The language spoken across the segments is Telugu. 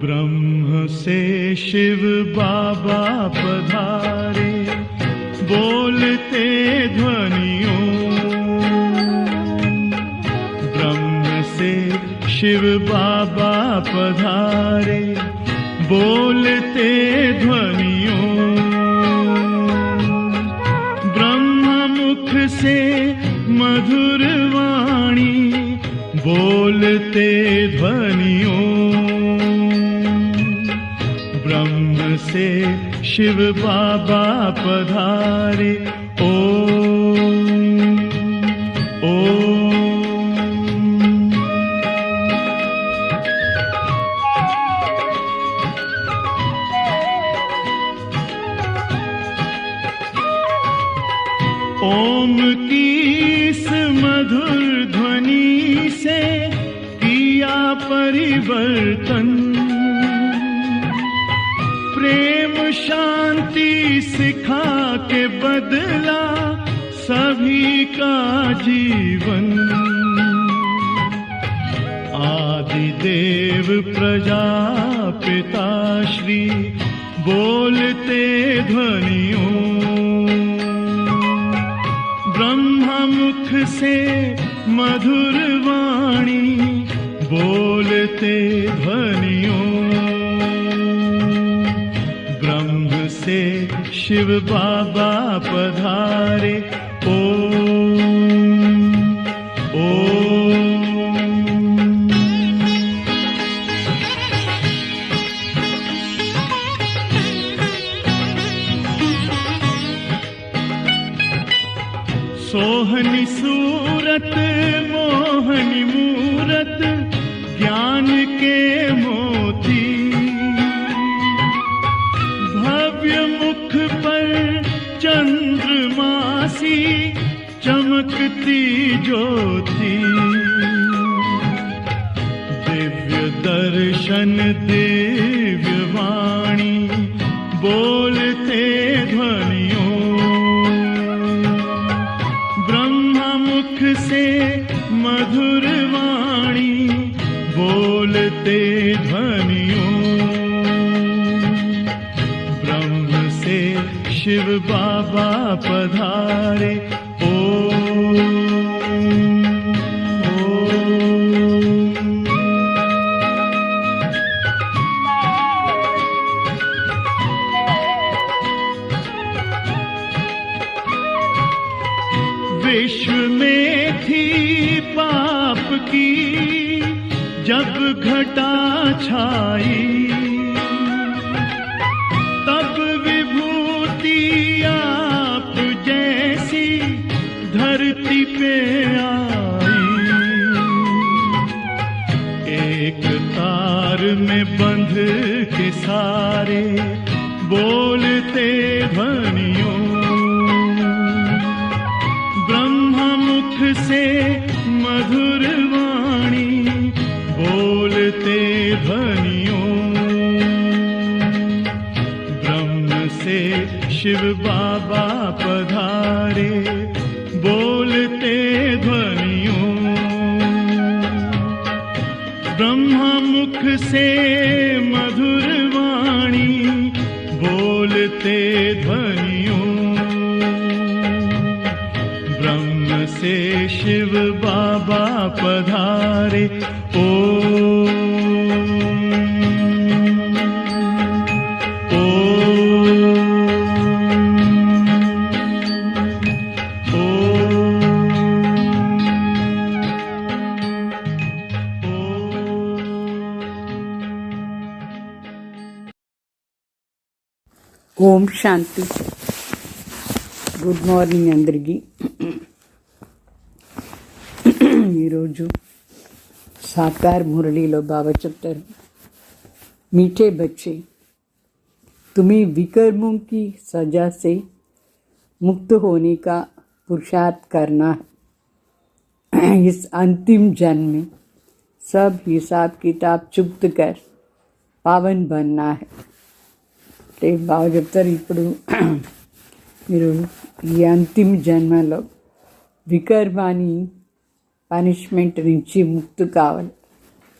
ब्रह्म से शिव बाबा पधारे, बोलते ध्वनियों। ब्रह्म से शिव बाबा पधारे, बोलते ध्वनियों। ब्रह्म मुख से मधुर वाणी, बोलते ध्वनियों। ब्रह्म से शिव बाबा पधारे, ओम ओम। ओम की इस मधुर ध्वनि से किया परिवर्तन। प्रेम शांति सिखा के बदला सभी का जीवन। आदि देव प्रजापिता श्री, बोलते ध्वनियों। ब्रह्म मुख से मधुर वाणी, बोलते ध्वनियों। ब्रह्म से शिव बाबा पधारे, ओम ओम। सोहनी सूरत मोहनी मूरत, ज्ञान के मोती। भव्य मुख पर चंद्रमासी, चमकती ज्योति। दिव्य दर्शन दिव्य वाणी, बोलते ध्वनियों। मुख से मधुर वाणी, बोलते ध्वनियों। ब्रह्म से शिव बाबा पधारे, ओम ओम। विश्व में थी पाप की जब घटा छाई, तब विभूति आप जैसी धरती पे आई। एक तार में बंध के सारे, बोलते ध्वनियों। मुख से मधुर वाणी, बोलते ध्वनियों। ब्रह्म से शिव बाबा पधारे, बोलते ध्वनियों। ब्रह्म मुख से मधुर वाणी, बोलते ध्वनियों। ब्रह्म से शिव बाबा पधारे, ओम ओम ఓం శాంతి. గుడ్ మార్నింగ్ అందరికీ. ఈరోజు సాకార్ మురళీలో బాబా చెప్తారు, मीठे बच्चे तुम्हें विकर्मों की सजा से मुक्त होने का पुरुषार्थ करना है। इस अंतिम जन्म में सब हिसाब किताब चुप्त कर पावन बनना है. అంటే బాగా చెప్తారు. ఇప్పుడు మీరు ఈ అంతిమ జన్మలో వికర్మాని పనిష్మెంట్ నుంచి ముక్తి కావాలి,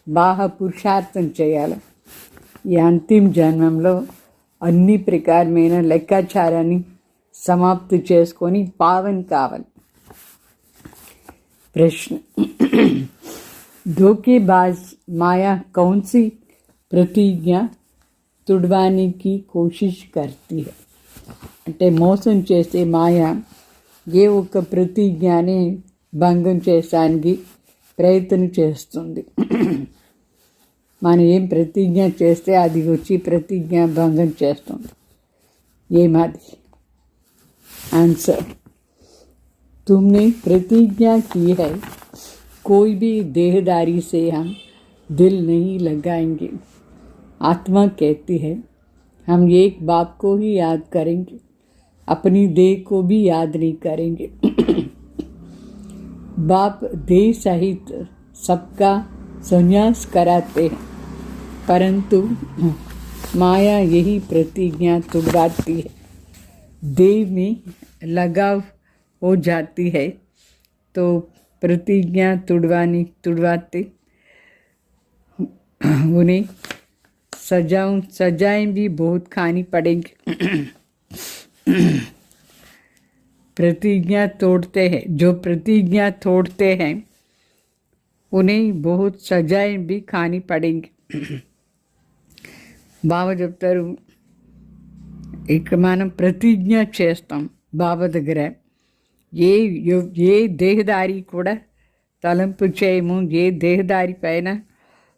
బాగా పురుషార్థం చేయాలి. ఈ అంతిమ జన్మంలో అన్ని ప్రకారమైన లెక్కాచారాన్ని సమాప్తి చేసుకొని పావన్ కావాలి. प्रश्न धोखेबाज माया कौन सी प्रतिज्ञा तुड़वाने की कोशिश करती है? అంటే మోసం చేసే మాయ ఏ ఒక్క ప్రతిజ్ఞని భంగం చేయడానికి ప్రయత్నం చేస్తుంది. మనం ఏం ప్రతిజ్ఞ చేస్తే అది వచ్చి ప్రతిజ్ఞ భంగం చేస్తుంది. ఏమాది? ఆన్సర్, तुमने प्रतिज्ञा की है कोई भी देहदारी से हम दिल नहीं लगाएंगे. आत्मा कहती है हम एक बाप को ही याद करेंगे, अपनी देह को भी याद नहीं करेंगे. बाप देह सहित सबका संन्यास कराते हैं, परंतु माया यही प्रतिज्ञा तुड़वाती है. देह में लगाव हो जाती है तो प्रतिज्ञा तुड़वाते उन्हें सजाएं भी बहुत खानी पड़ेंगी. प्रतिज्ञा तोड़ते हैं, जो प्रतिज्ञा तोड़ते हैं उन्हें बहुत सजाएं भी खानी पड़ेंगी. బాబా చెప్తారు, ఇక్కడ మనం ప్రతిజ్ఞ చేస్తాం బాబా దగ్గర. ఏ దేహదారి కూడా తలంపు చేయము, ఏ దేహదారి పైన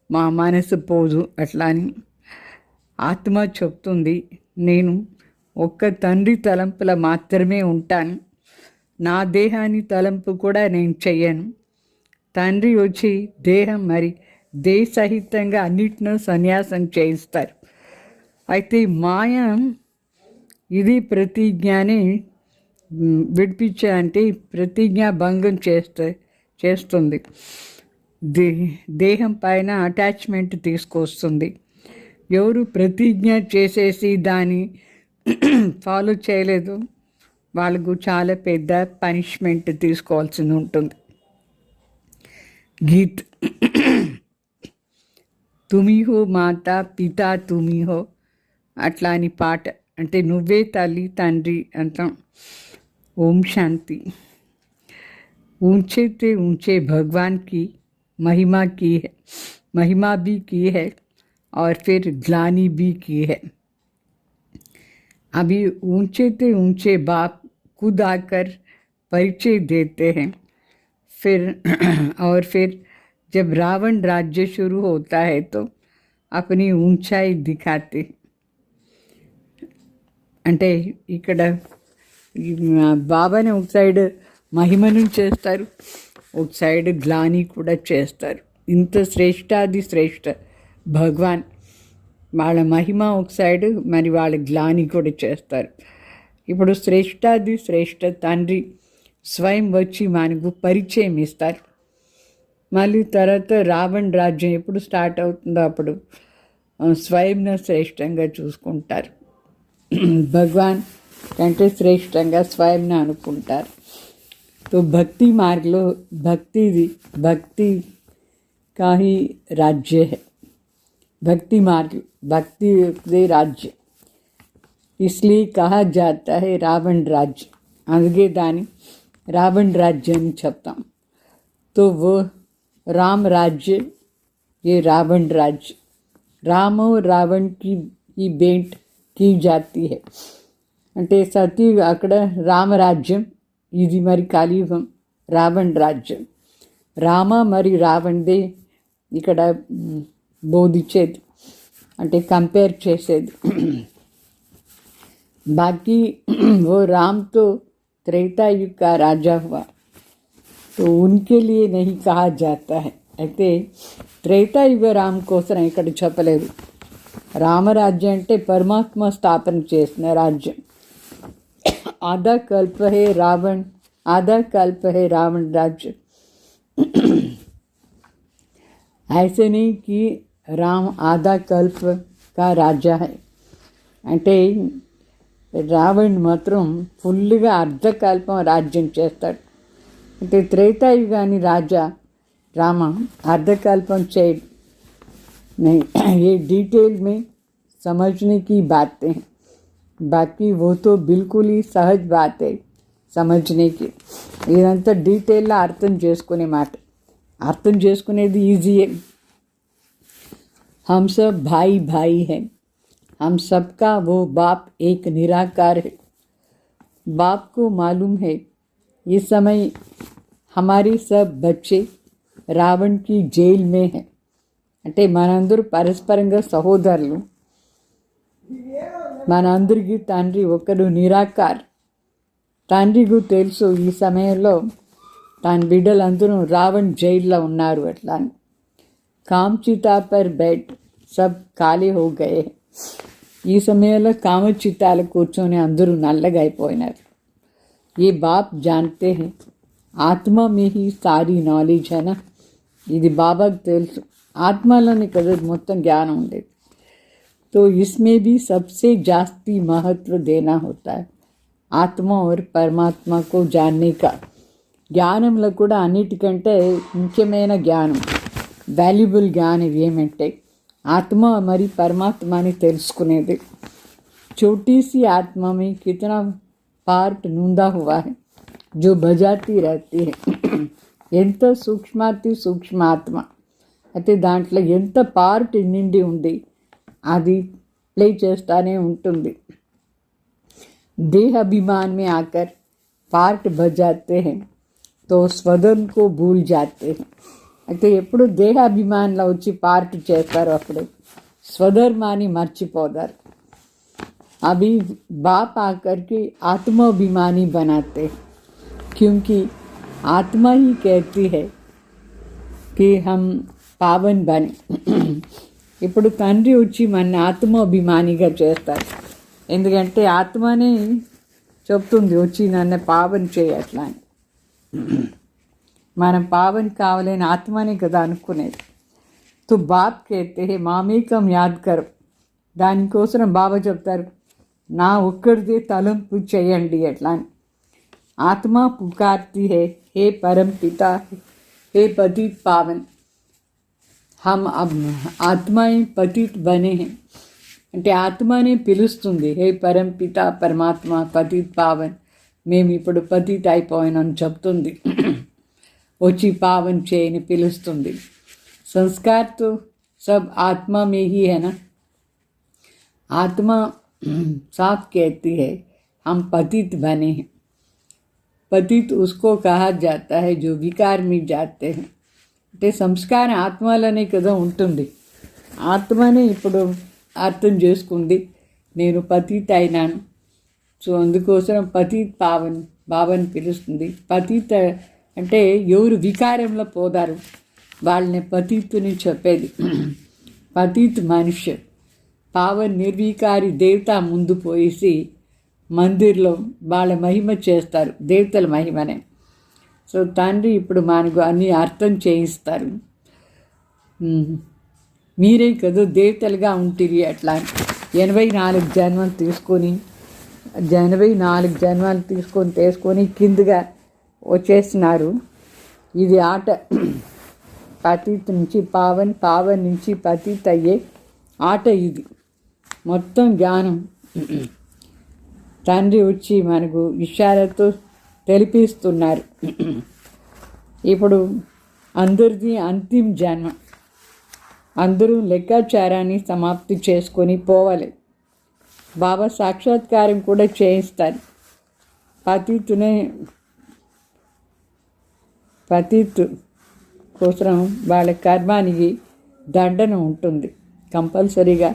మా మనసు పోదు. అట్లా అని ఆత్మ చెప్తుంది, నేను ఒక్క తండ్రి తలంపుల మాత్రమే ఉంటాను, నా దేహాన్ని తలంపు కూడా నేను చెయ్యను. తండ్రి వచ్చి దేహం మరి దేహ సహితంగా అన్నిటినూ సన్యాసం చేయిస్తారు. అయితే మాయ ఇది ప్రతిజ్ఞని విడిపించే అంటే ప్రతిజ్ఞ భంగం చేస్తుంది. దేహం పైన అటాచ్మెంట్ తీసుకొస్తుంది. ఎవరు ప్రతిజ్ఞ చేసేసి దాన్ని ఫాలో చేయలేదు వాళ్ళకు చాలా పెద్ద పనిష్మెంట్ తీసుకోవాల్సి ఉంటుంది. గీత్ తుమి హో మాతా పితా తుమి హో అట్లా అని పాట. అంటే నువ్వే తల్లి తండ్రి అంటాం. ओम शांति. ऊंचे से ऊंचे भगवान की महिमा की है, महिमा भी की है और फिर ग्लानि भी की है. अभी ऊंचे से ऊंचे बाप खुद आकर परिचय देते हैं. फिर जब रावण राज्य शुरू होता है तो अपनी ऊंचाई दिखाते. అంటే ఇక్కడ బాబాని ఒక సైడ్ మహిమను చేస్తారు, ఒక సైడ్ గ్లాని కూడా చేస్తారు. ఇంత శ్రేష్టాది శ్రేష్ఠ భగవాన్ వాళ్ళ మహిమ ఒక సైడ్, మరి వాళ్ళ గ్లాని కూడా చేస్తారు. ఇప్పుడు శ్రేష్టాది శ్రేష్ఠ తండ్రి స్వయం వచ్చి మనకు పరిచయం ఇస్తారు. మళ్ళీ తర్వాత రావణ రాజ్యం ఎప్పుడు స్టార్ట్ అవుతుందో అప్పుడు స్వయంను శ్రేష్టంగా చూసుకుంటారు. భగవాన్ కంటే శ్రేష్టంగా స్వయంని అనుకుంటారు. तो भक्ति मार्ग लो भक्ति का ही राज्य है. भक्ति मार्ग भक्ति दे राज्य, इसलिए कहा जाता है रावण राज्य. అందుకే దాని రావణ राज्य అని చెప్తాం. तो वो राम राज्य, ये रावण राज्य. राम और रावण की ही भेंट की जाती है. అంటే సతీ అక్కడ రామరాజ్యం, ఇది మరి కలియుగం రావణ రాజ్యం. రామ మరి రావణ్దే ఇక్కడ బోధించేది, అంటే కంపేర్ చేసేది. बाकी वो राम तो त्रेता युग का राजा हुआ, तो उनके लिए नहीं कहा जाता है. అయితే త్రేతాయుగ రామ్ కోసం ఇక్కడ చెప్పలేదు. రామరాజ్యం అంటే పరమాత్మ స్థాపన చేసిన రాజ్యం. आधा कल्प है रावण, आधा कल्प है रावण राज्य. ऐसे नहीं कि రామ్ ఆधा కల్ప కా రాజా హై అంటే రావణ్ మాత్రం ఫుల్గా అర్ధకల్పం రాజ్యం చేస్తాడు. అంటే త్రేతాయుగాని రాజా राम अर्धकल्पम चाहिए नहीं. ये डिटेल में समझने की बातें हैं, बाकी वो तो बिल्कुल ही सहज बात है समझने की. ఇదంతా డీటెయిల్గా అర్థం చేసుకునే మాట. అర్థం చేసుకునేది ఈజీయే. हम सब भाई भाई हैं, हम सबका वो बाप एक निराकार है. बाप को मालूम है इस समय हमारे सब बच्चे రావణ్ की जेल में है. అంటే మనందరూ పరస్పరంగా సహోదరులు. మనందరికీ తండ్రి ఒకడు నిరాకార్. తండ్రికి తెలుసు ఈ సమయంలో తన బిడ్డలందరూ రావణ్ జైల్లో ఉన్నారు అట్లా అని. కామచితా పర్ బెడ్ సబ్ ఖాళీ హో గయే. ఈ సమయంలో కామచితాలు కూర్చొని అందరూ నల్లగా అయిపోయినారు. ये बाप जानते हैं ఆత్మ में ही सारी नॉलेज है ना. ఇది బాబాకు తెలుసు, ఆత్మలోనే కదా మొత్తం జ్ఞానం ఉండేది. तो इसमें भी सबसे जास्ती महत्व देना होता है आत्मा और परमात्मा को जानने का. జ్ఞానంలో కూడా అన్నిటికంటే ముఖ్యమైన జ్ఞానం, వాల్యుబుల్ జ్ఞానం ఏమంటే ఆత్మ మరి పరమాత్మని తెలుసుకునేది. छोटी सी आत्मा में कितना पार्ट नूंदा हुआ है जो बजाती रहती है. ఎంత సూక్ష్మాతి సూక్ష్మ ఆత్మ అయితే దాంట్లో ఎంత పార్ట్ నిండి ఉంది, అది ప్లే చేస్తానే ఉంటుంది. देह अभिमान में आकर पार्ट बजाते हैं तो स्वधर्म को भूल जाते हैं. అయితే ఎప్పుడు దేహ అభిమానంలో వచ్చి పార్ట్ చేస్తారో అప్పుడు స్వధర్మాన్ని మర్చిపోతారు. अभी बाप आकर के आत्माभिमानी बनाते हैं क्योंकि आत्मा ही कहती है कि हम पावन बने. ఇప్పుడు తండ్రి వచ్చి మన ఆత్మాభిమానిగా చేస్తారు. ఎందుకంటే ఆత్మనే చెప్తుంది వచ్చి నన్ను పావన్ చేయట్లా అని. మనం పావన్ కావాలని ఆత్మనే కదా అనుకునేది. తో బాప్ कहते మామేకం యాద్ కరో. దానికోసం బాబా చెప్తారు నా ఒక్కడిదే తలంపు చేయండి ఎట్లా అని. ఆత్మ పుకార్తి హే హే పరం పితా హే పతిత్ పావన్. हम अब ఆత్మయే పతిత్ బనే హే అంటే ఆత్మనే పిలుస్తుంది. హే పరం పితా పరమాత్మ పతిత్ పావన్, మేము ఇప్పుడు పతిత్ అయిపోయినని చెప్తుంది. వచ్చి పావన్ చేయని పిలుస్తుంది. సంస్కార్ తో సబ్ ఆత్మ మే హీ హై నా. आत्मा साफ कहती है हम पतित बने हैं. पतित उसको कहा जाता है जो विकार में जाते हैं. అంటే సంస్కారం ఆత్మలోనే కదా ఉంటుంది. ఆత్మనే ఇప్పుడు అర్థం చేసుకుంది నేను పతిత్ అయినాను. సో అందుకోసం పతిత్ పావన్ బాబాని పిలుస్తుంది. పతిత్ అంటే ఎవరు వికారంలో పోదారు వాళ్ళని పతిత్తుని చెప్పేది. పతిత్ మనుష్య పావన్ నిర్వికారి దేవత ముందు పోయేసి మందిర్లో వాళ్ళ మహిమ చేస్తారు, దేవతల మహిమనే. సో తండ్రి ఇప్పుడు మనకు అన్నీ అర్థం చేయిస్తారు. మీరే కదా దేవతలుగా ఉంటుంది అట్లా 84 జన్మలు తీసుకొని 84 జన్మలు తీసుకొని కిందగా వచ్చేసినారు. ఇది ఆట. పతిత్ నుంచి పావన్, పావన్ నుంచి పతిత్ అయ్యే ఆట ఇది. మొత్తం జ్ఞానం తండ్రి వచ్చి మనకు ఇషారాతో తెలిపిస్తున్నారు. ఇప్పుడు అందరిది అంతిమ జన్మ. అందరూ లెక్కాచారాన్ని సమాప్తి చేసుకొని పోవాలి. బాబా సాక్షాత్కారం కూడా చేయిస్తారు. పతిత్ కోసం వాళ్ళ కర్మానికి దండన ఉంటుంది. కంపల్సరీగా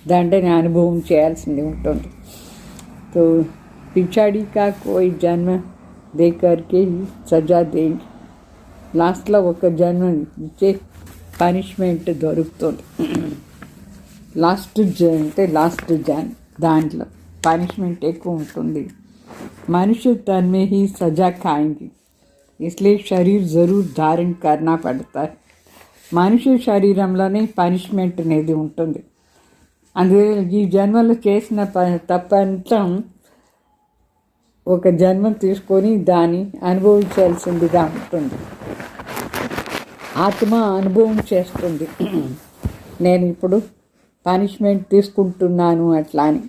దండని అనుభవం చేయాల్సింది ఉంటుంది. तो पिछाड़ी का कोई जन्म दे करके ही सजा देंगे. లాస్ట్లో ఒక జన్మ ఇచ్చే పనిష్మెంట్ దొరుకుతుంది. లాస్ట్ జన్ దాంట్లో పనిష్మెంట్ ఎక్కువ ఉంటుంది. मनुष्य तन में ही सजा खाएंगे, इसलिए शरीर ज़रूर धारण करना पड़ता है. మనిషి శరీరంలోనే పనిష్మెంట్ అనేది ఉంటుంది. అందుకే ఈ జన్మలో చేసిన తప్పంతా ఒక జన్మ తీసుకొని దాన్ని అనుభవించాల్సిందిగా ఉంటుంది. ఆత్మ అనుభవం చేస్తుంది, నేను ఇప్పుడు పనిష్మెంట్ తీసుకుంటున్నాను అట్లా అని.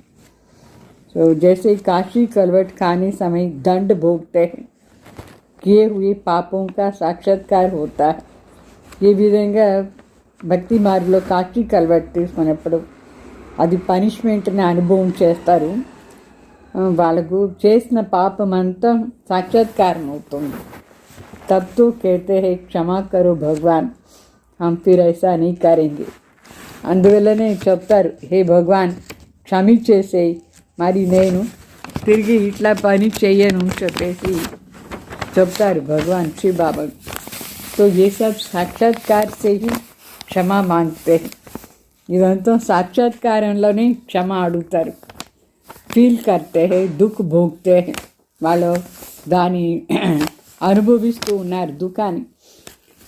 సో जैसे काशी कलवट खाने समय दंड भोगते हैं, किए हुए पापों का साक्षात्कार होता है. ఈ విధంగా భక్తి మార్గంలో కాశీ కలవట్ తీసుకున్నప్పుడు అది పనిష్మెంట్ని అనుభవం చేస్తారు. వాళ్ళకు చేసిన పాపం అంతా సాక్షాత్కారం అవుతుంది. तब तो कहते हैं क्षमा करो भगवान, हम फिर ऐसा नहीं करेंगे. అందువల్లనే చెప్తారు, హే భగవాన్ క్షమించేసేయి, మరి నేను తిరిగి ఇట్లా పని చెయ్యను చెప్పేసి చెప్తారు భగవాన్ శ్రీ బాబా. तो ये सब साक्षात्कार से ही क्षमा मांगते हैं. ఇదంతా సాక్షాత్కారంలోనే క్షమ అడుగుతారు. ఫీల్ కర్తే హే, దుఃఖ్ భోగ్తే హే, వాళ్ళు దాన్ని అనుభవిస్తూ ఉన్నారు, దుఃఖాన్ని,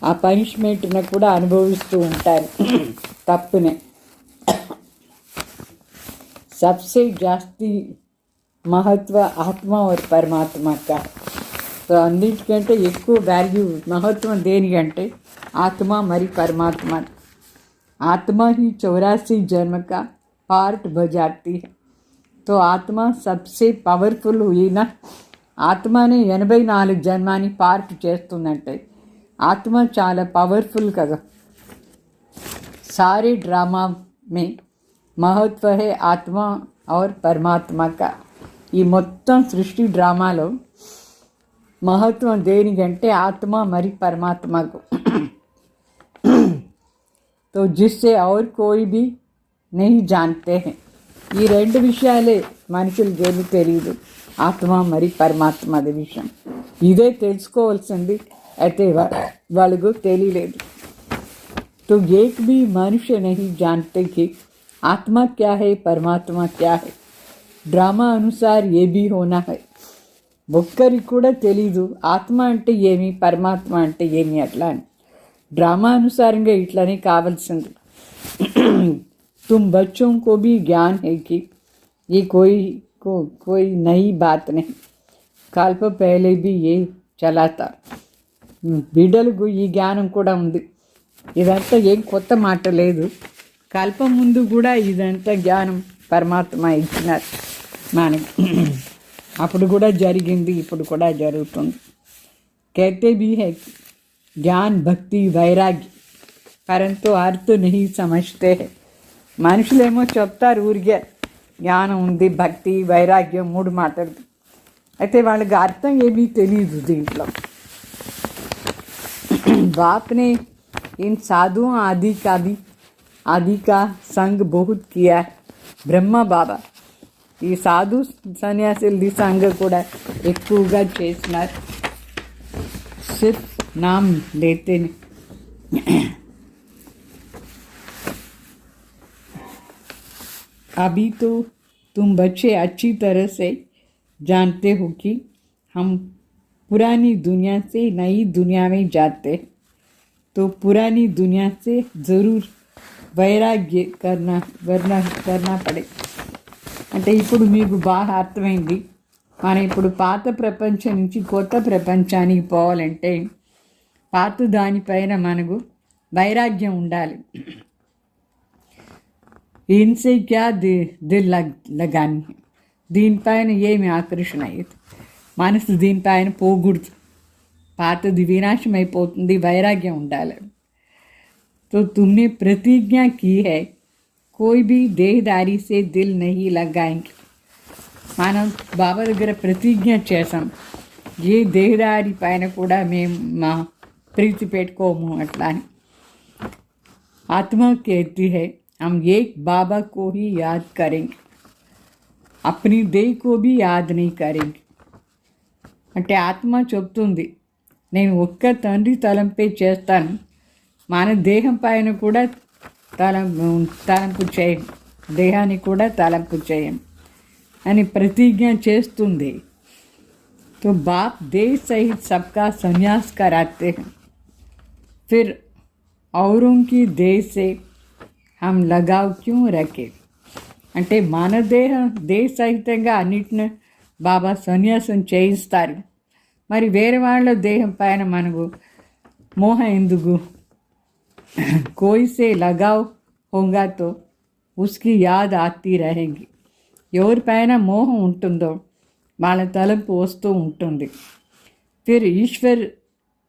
ఆ పనిష్మెంట్ని కూడా అనుభవిస్తూ ఉంటారు తప్పునే. सबसे जास्ती महत्व आत्मा और परमात्मा का. సో అన్నిటికంటే ఎక్కువ వాల్యూ మహత్వం దేనికంటే ఆత్మ మరి పరమాత్మ. ఆత్మ ही 84 जन्म का पार्ट बजाती है. तो आत्मा सबसे పవర్ఫుల్ हुई ना. ఆత్మనే 84 జన్మాన్ని పార్ట్ చేస్తుందంటే ఆత్మ చాలా పవర్ఫుల్ కదా. सारे ड्रामा में महत्व है आत्मा और परमात्मा का. ఈ మొత్తం సృష్టి డ్రామాలో మహత్వం దేనికంటే ఆత్మ మరి పరమాత్మకు. तो जिससे और कोई भी नहीं जानते हैं. ఈ రెండు విషయాలే మనుషులకి ఏమీ తెలియదు, ఆత్మ మరి పరమాత్మది విషయం. ఇదే తెలుసుకోవాల్సింది, అయితే వాళ్ళకు తెలియలేదు. तो एक भी मनुष्य नहीं जानते कि आत्मा क्या है, परमात्मा क्या है. డ్రామా అనుసార్ ఏ బీ హోనా హై. ఒక్కరికి కూడా తెలీదు ఆత్మ అంటే ఏమి, పరమాత్మ అంటే ఏమి అట్లా అని. డ్రామా అనుసారంగా ఇట్లనే కావాల్సింది. तुम बच्चों को भी ज्ञान है कि ये कोई नई बात नहीं, कल्प पहले भी ये चला था. బిడ్డలకు ఈ జ్ఞానం కూడా ఉంది, ఇదంతా ఏం కొత్త మాట లేదు, కల్పం ముందు కూడా ఇదంతా జ్ఞానం పరమాత్మ ఇచ్చినారు మనకి. అప్పుడు కూడా జరిగింది, ఇప్పుడు కూడా జరుగుతుంది. कहते भी है ज्ञान भक्ति वैराग्य परंतु अर्थ नहीं समझते हैं. మనుషులేమో చెప్తారు ఊరికే జ్ఞానం ఉంది, భక్తి వైరాగ్యం, మూడు మాటలు, అయితే వాళ్ళకి అర్థం ఏమీ తెలియదు దీంట్లో. बाप ने इन साधुओं आदि का संग बहुत किया है. బ్రహ్మ బాబా ఈ సాధు సన్యాసులది సంఘ కూడా ఎక్కువగా చేసినారు. సిర్ఫ్ నామ్ లేతే अभी तो तुम बच्चे अच्छी तरह से जानते हो कि हम पुरानी दुनिया से नई दुनिया में जाते हैं. तो पुरानी दुनिया से ज़रूर వైరాగ్య करना पड़े. అంటే ఇప్పుడు మీకు బాగా అర్థమైంది, మనం ఇప్పుడు పాత ప్రపంచం నుంచి కొత్త ప్రపంచానికి పోవాలంటే పాత దానిపైన మనకు వైరాగ్యం ఉండాలి. ఇన్సే క్యా దిల్ లగాని, దీనిపైన ఏమి ఆకర్షణ అయ్యేది, మనసు దీనిపైన పోకూడదు, పాతది వినాశం అయిపోతుంది, వైరాగ్యం ఉండాలి. तो तुमने प्रतिज्ञा की है कोई भी देहदारी से दिल नहीं लगाएंगे. మనం బాబా దగ్గర ప్రతిజ్ఞ చేసాం, ఏ దేహదారి పైన కూడా మేము మా ప్రీతి పెట్టుకోము అట్లా అని. आत्मा कहती है हम एक बाबा को ही याद करेंगे, अपनी देह को भी याद नहीं करेंगे. అంటే ఆత్మ చెప్తుంది, నేను ఒక్క తండ్రి తలంపే చేస్తాను, మన దేహం పైన కూడా తలంపు చేయం, దేహాన్ని కూడా తలంపు చేయం అని ప్రతిజ్ఞ చేస్తుంది. तो बाप देह सहित सबका संन्यास कराते हैं. फिर औरों की देह से हम लगाव क्यों रखे అంటే మన దేహ సహితంగా అన్నిటిని బాబా సన్యాసం చేయిస్తారు. మరి వేరే వాళ్ళ దేహం పైన మనకు మోహం ఎందుకు? कोई से लगाव होगा तो उसकी याद आती रहेगी. ఎవరిపైన మోహం ఉంటుందో వాళ్ళ తలంపు వస్తూ ఉంటుంది. ఫిర్ ఈశ్వర్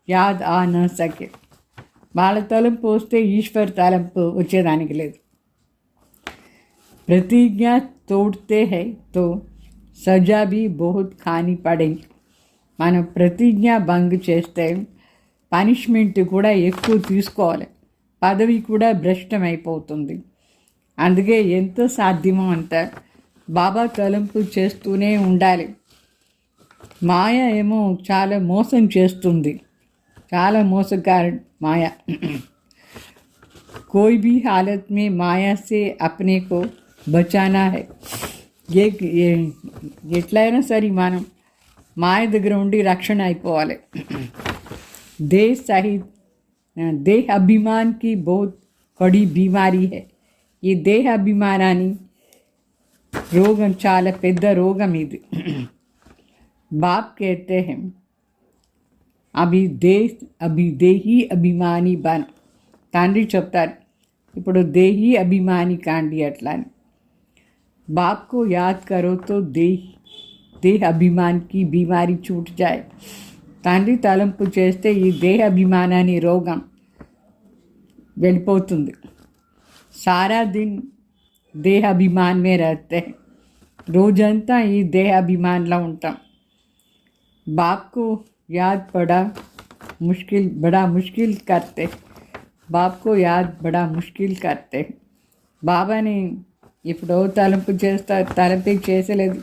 యాద్ ఆ న సకే, వాళ్ళ తలంపు వస్తే ఈశ్వర్ తలంపు వచ్చేదానికి లేదు. प्रतिज्ञा तोड़ते हैं तो सजा भी बहुत खानी पड़ेगी. మనం ప్రతిజ్ఞ భంగ్ చేస్తే పనిష్మెంట్ కూడా ఎక్కువ తీసుకోవాలి, పదవి కూడా భ్రష్టమైపోతుంది. అందుకే ఎంత సాధ్యమో అంత బాబా తలంపు చేస్తూనే ఉండాలి. మాయ ఏమో చాలా మోసం చేస్తుంది, చాలా మోసకారు మాయ. कोई भी हालत में माया से अपने को బచానా హై. ఎట్లయినా సరే మనం మాయ దగ్గర ఉండి రక్షణ అయిపోవాలి. దేహ అభిమాన్కి బహుత్ కడి బీమారీ హై. ఈ దేహ అభిమానాన్ని రోగం చాలా పెద్ద రోగం ఇది. బాప్ कहते हैं అభి దేహీ అభిమాని బన్. తండ్రి చెప్తారు ఇప్పుడు దేహీ అభిమాని కాండి అట్లా అని. बाप को याद करो तो देह अभिमान की बीमारी छूट जाए. తండ్రి తలంపు చేస్తే ఈ దేహ అభిమానాన్ని రోగం వెళ్ళిపోతుంది. సారా దిన్ దేహ అభిమాన్ మే रहते हैं. రోజంతా ఈ దేహ అభిమాన్లో ఉంటాం. బాప్ को याद बड़ा मुश्किल करते. బాప్ को याद बड़ा मुश्किल करते. బాబాని ఇప్పుడు తలంపు చేస్తారు, తలంపు చేసలేదు,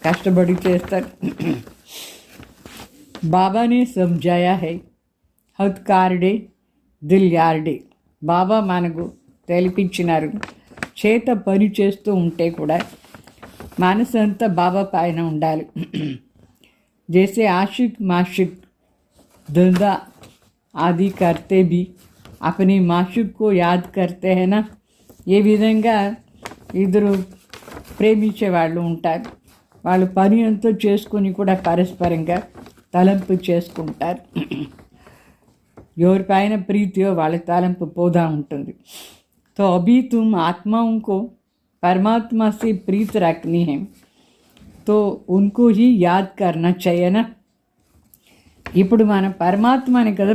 కష్టపడి చేస్తారు. బాబానే సమజాయా హై హత్ కార్డే దిల్ యార్డే. బాబా మనకు తెలిపించినారు, చేత పని చేస్తూ ఉంటే కూడా మనసు అంతా బాబా పైన ఉండాలి. జైసే ఆशिक माशिक धंधा आदि करते भी अपने माशिक को याद करते हैं ना. ఏ విధంగా ఇద్దరు ప్రేమించే వాళ్ళు ఉంటారు, వాళ్ళు పని అంతా చేసుకొని కూడా పరస్పరంగా తలంపు చేసుకుంటారు. ఎవరిపైన ప్రీతియో వాళ్ళ తలంపు పోదా ఉంటుంది. तो अभी तुम आत्माओं को परमात्मा से प्रीत रखनी है तो उनको ही याद करना चाहिए ना. ఇప్పుడు మన పరమాత్మని కదా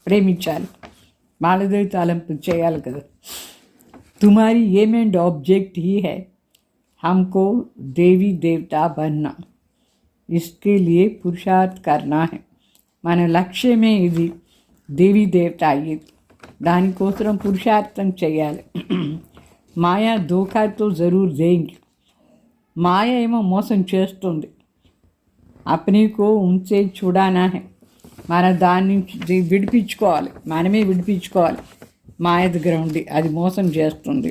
ప్రేమించాలి, వాళ్ళదే తలంపు చేయాలి కదా. तुम्हारी ये मेन ऑब्जेक्ट ही है हमको देवी देवता बनना. इसके लिए पुरुषार्थ करना है. మన లక్ష్యమే ఇది, దేవీ దేవత అయ్యేది. దానికోసం పురుషార్థం చేయాలి. మాయా ధోఖాతో జరూర్ దేంగి. మాయ ఏమో మోసం చేస్తుంది. అప్నీకో ఉంచే చూడానా హై. మన దాన్ని విడిపించుకోవాలి, మనమే విడిపించుకోవాలి. మాయ దగ్గర ఉండి అది మోసం చేస్తుంది.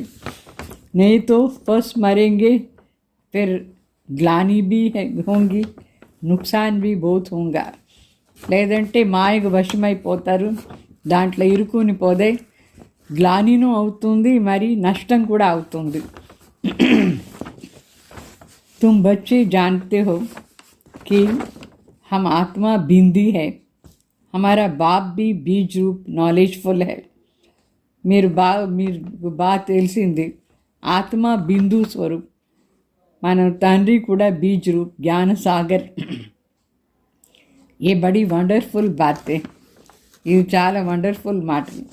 नहीं तो फंस मरेंगे, फिर ग्लानी भी होंगी, नुकसान भी बहुत होगा. లేదంటే మాయకు వశమైపోతారు, దాంట్లో ఇరుకుని పోదే గ్లానిను అవుతుంది, మరి నష్టం కూడా అవుతుంది. तुम बच्चे जानते हो कि हम आत्मा बिंदी है, हमारा बाप भी बीज रूप नॉलेजफुल है. మీరు బాగా తెలిసింది, ఆత్మ బిందు స్వరూప్, మన తండ్రి కూడా బీజ్ రూప్ జ్ఞాన సాగర్. ये बड़ी वंडरफुल बात है, ఇది చాలా వండర్ఫుల్ మాటలు.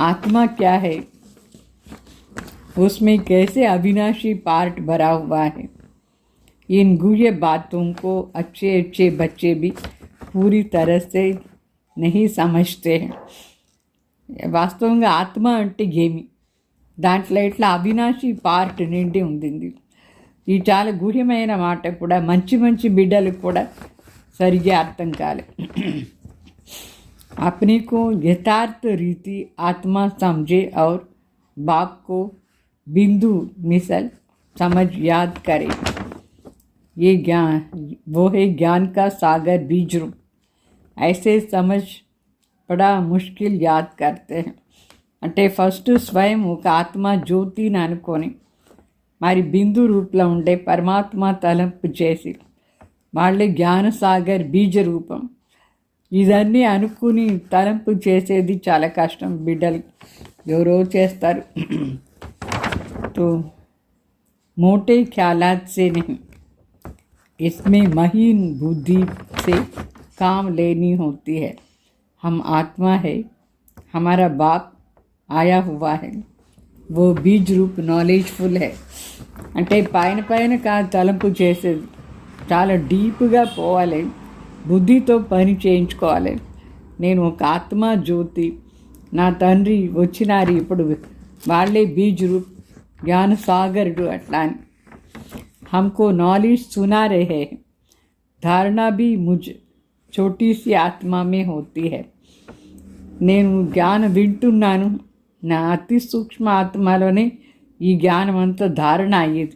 आत्मा क्या है, उसमें कैसे अविनाशी पार्ट भरा हुआ है. इन गुह्य बातों को अच्छे अच्छे बच्चे भी पूरी तरह से नहीं समझते हैं. వాస్తవంగా ఆత్మ అంటే ఏమి, దాంట్లో ఇట్లా అవినాశి పార్ట్ నిండి ఉంది. ఈ చాలా గుహ్యమైన మాట కూడా మంచి మంచి బిడ్డలకు కూడా సరిగ్గా అర్థం కాలే. अपने को यथार्थ रीति आत्मा समझे और बाप को बिंदु मिसल समझ याद करे. ये ज्ञान वो है ज्ञान का सागर बीज रूप. ऐसे समझ బడా ముష్కిల్ యాద్ కర్తే హై. అంటే ఫస్ట్ స్వయం ఒక ఆత్మ జ్యోతిని అనుకొని మరి బిందు రూపంలో ఉండే పరమాత్మ తలంపు చేసి వాళ్ళే జ్ఞానసాగర్ బీజ రూపం. ఇదన్నీ అనుకుని తలంపు చేసేది చాలా కష్టం. బిడ్డలు ఎవరో చేస్తారు. तो मोटे ख्यालात से नहीं, इसमें महीन बुद्धि से काम लेनी होती है. हम आत्मा है, हमारा बाप आया हुआ है, वो बीज रूप నాలెడ్జ్ఫుల్ है. అంటే పైన పైన తలంపు చేసేది చాలా డీప్గా పోవాలి, బుద్ధితో పని చేయించుకోవాలి. నేను ఒక ఆత్మ జ్యోతి, నా తండ్రి వచ్చినారు ఇప్పుడు, వాళ్ళే బీజ్ రూప్ ज्ञान सागर अट्ला. हमको नॉलेज सुना रहे हैं. धारणा भी मुझ छोटी सी आत्मा में होती है. నేను జ్ఞానం వింటున్నాను, నా అతి సూక్ష్మ ఆత్మలోనే ఈ జ్ఞానం అంతా ధారణ అయ్యేది.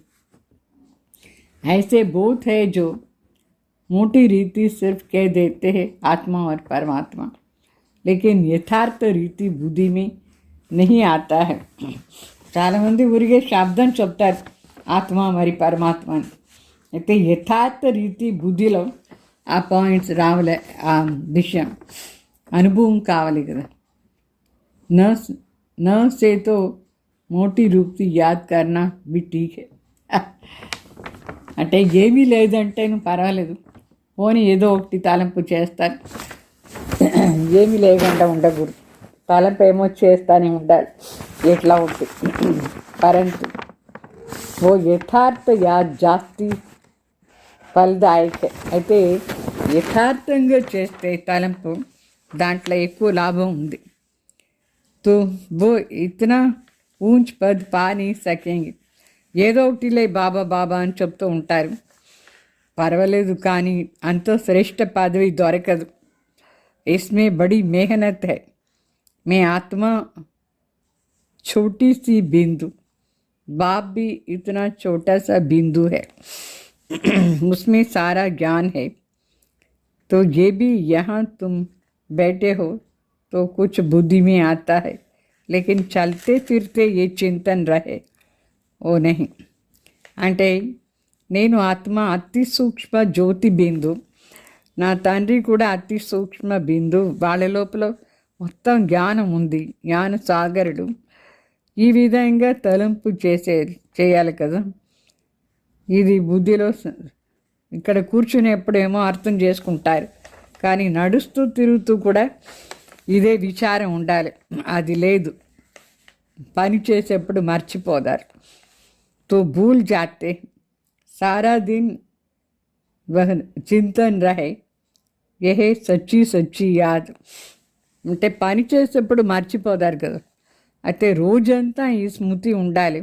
ऐसे बहुत है जो मोटी रीति सिर्फ कह देते हैं आत्मा और परमात्मा, लेकिन यथार्थ रीति बुद्धि में नहीं आता है. చాలామంది ఊరిగే శబ్దం చెప్తారు ఆత్మ మరి పరమాత్మ అని. అయితే యథార్థ రీతి బుద్ధిలో ఆ పాయింట్స్ రావాలి, ఆ విషయం అనుభవం కావాలి కదా. न से तो मोटी रूप से याद करना भी ठीक है. అంటే ఏమీ లేదంటే నువ్వు పర్వాలేదు, పోనీ ఏదో ఒకటి తలంపు చేస్తాను, ఏమీ లేకుండా ఉండకూడదు. తలంపు ఏమో చేస్తానే ఉండాలి, ఎట్లా ఉంటుంది. పరంతు ఓ యథార్థ యాద్ జాస్తి ఫలదాయక. అయితే యథార్థంగా చేస్తే తలంపు దాంట్లో ఎక్కువ లాభం ఉంది. తో वो इतना ऊंच पद पा नहीं सकेंगे. ఏదో ఒకటిలే బాబా బాబా అని చెప్తూ ఉంటారు, పర్వాలేదు, కానీ అంత శ్రేష్ఠ పదవి దొరకదు. इसमें बड़ी मेहनत है. मैं आत्मा छोटी सी बिंदु, बाप भी इतना छोटा सा बिंदु है, उसमें सारा ज्ञान है. तो ये भी यहाँ तुम बैठे हो तो कुछ बुद्धि में आता है, लेकिन चलते फिरते ये चिंतन रहे ओ नहीं. అంటే నేను ఆత్మ అతి సూక్ష్మ జ్యోతి బిందు, నా తండ్రి కూడా అతి సూక్ష్మ బిందు, వాళ్ళ లోపల మొత్తం జ్ఞానం ఉంది, జ్ఞాన సాగరుడు. ఈ విధంగా తలంపు చేయాలి కదా. ఇది బుద్ధిలో ఇక్కడ కూర్చునేప్పుడేమో అర్థం చేసుకుంటారు, కానీ నడుస్తూ తిరుగుతూ కూడా ఇదే విచారం ఉండాలి. అది లేదు, పని చేసేప్పుడు మర్చిపోతారు. తో భూల్ జాతే సారా దిన్ వహ చింతన్ రహే యహే సచ్చి సచ్చి యాద్. అంటే పని చేసేప్పుడు మర్చిపోతారు కదా, అయితే రోజంతా ఈ స్మృతి ఉండాలి.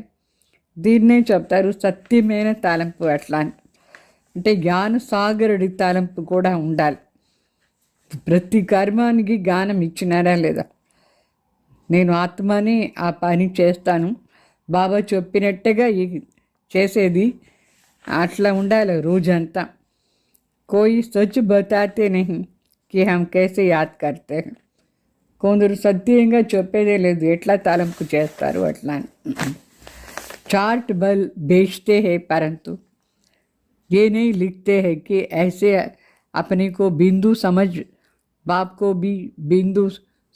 దీన్నే చెప్తారు సత్యమైన తలంపు. అట్లా అంటే జ్ఞాన సాగరుడి తలంపు కూడా ఉండాలి. ప్రతి కర్మానికి జ్ఞానం ఇచ్చినారా లేదా, నేను ఆత్మని ఆ పని చేస్తాను, బాబా చెప్పినట్టుగా చేసేది అట్లా ఉండాలి రోజంతా. కోయి సచ్ బతాతే నహీ కి హమ్ కైసే యాద్ కర్తే హై. కొందరు సత్యంగా చెప్పేదే లేదు, ఎట్లా తలంపు చేస్తారు అట్లా అని. చార్ట్ బల్ बेचते हैं परंतु ये नहीं लिखते हैं कि ऐसे अपने को बिंदु समझ, बाप को भी बिंदु